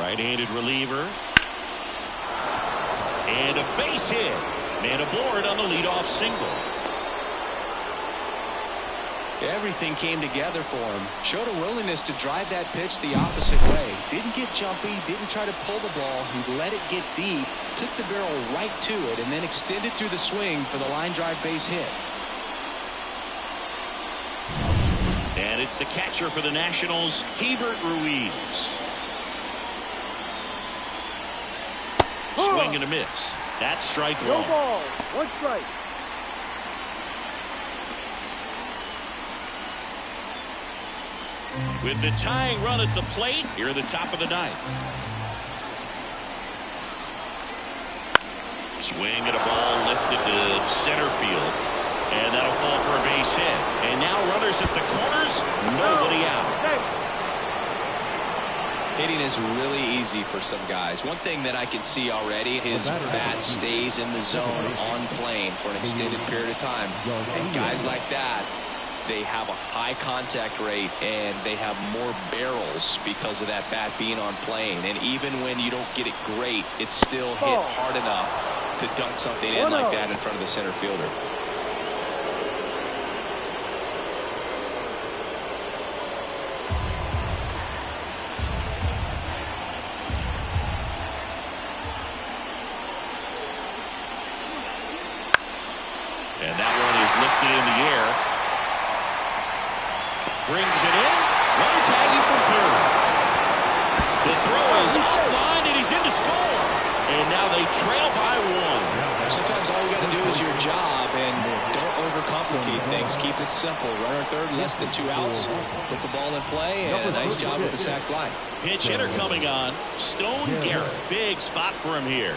Right-handed reliever. And a base hit. Man aboard on the leadoff single. Everything came together for him. Showed a willingness to drive that pitch the opposite way. Didn't get jumpy, didn't try to pull the ball. He let it get deep, took the barrel right to it, and then extended through the swing for the line drive base hit. And it's the catcher for the Nationals, Hebert Ruiz. Swing and a miss. That's strike No one. ball. One strike. With the tying run at the plate, here at the top of the ninth. Swing at a ball lifted to center field. And that'll fall for a base hit. And now runners at the corners, nobody out. Hitting is really easy for some guys. One thing that I can see already, his bat stays in the zone on plane for an extended period of time. And guys like that, they have a high contact rate and they have more barrels because of that bat being on plane. And even when you don't get it great, it's still hit hard enough to dunk something in like that in front of the center fielder. And that one is lifted in the air. Brings it in. Run tagging for third. The throw is offline and he's in to score. And now they trail by one. Sometimes all you got to do is your job and don't overcomplicate things. Keep it simple. Runner third, less than 2 outs. Put the ball in play and a nice job with the sac fly. Pitch hitter coming on. Stone Garrett. Big spot for him here.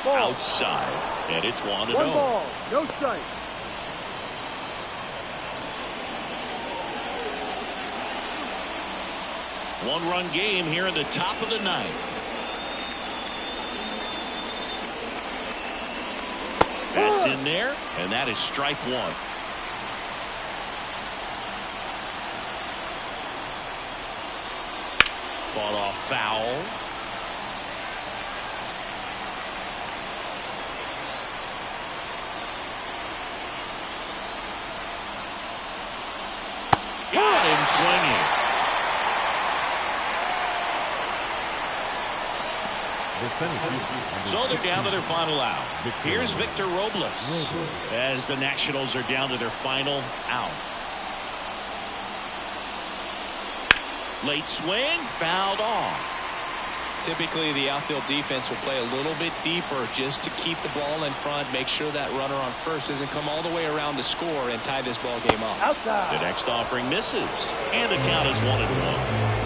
Ball. Outside. And it's 1-0. One ball. No strike. One-run game here in the top of the ninth. That's in there, and that is strike one. Fought off foul. Got him swinging. So they're down to their final out. Here's Victor Robles as the Nationals are down to their final out. Late swing, fouled off. Typically, the outfield defense will play a little bit deeper just to keep the ball in front, make sure that runner on first doesn't come all the way around to score and tie this ball game up. Outside. The next offering misses, and the count is 1-1.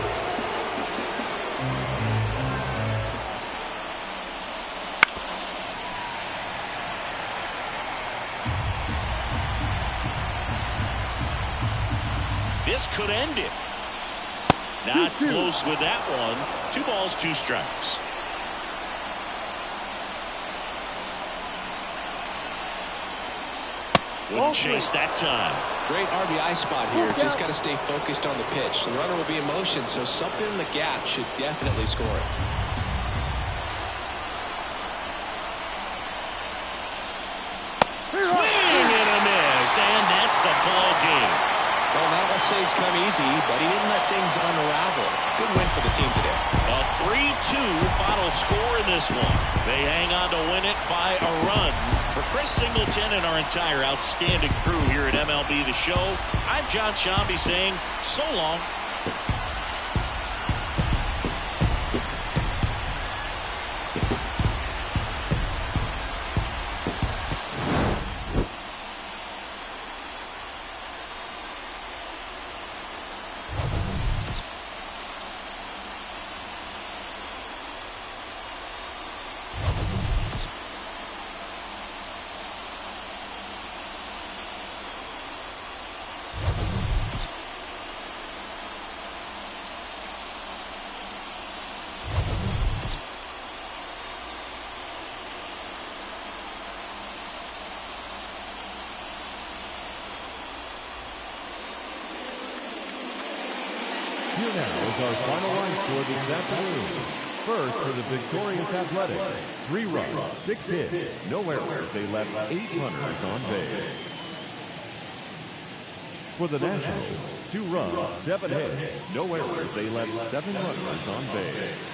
This could end it. Not close with that one. 2 balls, 2 strikes. Wouldn't chase that time. Great RBI spot here. Just got to stay focused on the pitch. The runner will be in motion, so something in the gap should definitely score it. Swing and a miss, and that's the ball game. Well, not all saves come easy, but he didn't let things unravel. Good win for the team today. A 3-2 final score in this one. They hang on to win it by a run. For Chris Singleton and our entire outstanding crew here at MLB The Show, I'm John Shambi saying so long. Here now is our final line score this afternoon. First for the victorious Athletics, 3 runs, 6 hits, no errors. They left 8 runners on base. For the Nationals, 2 runs, 7 hits, no errors. They left 7 runners on base.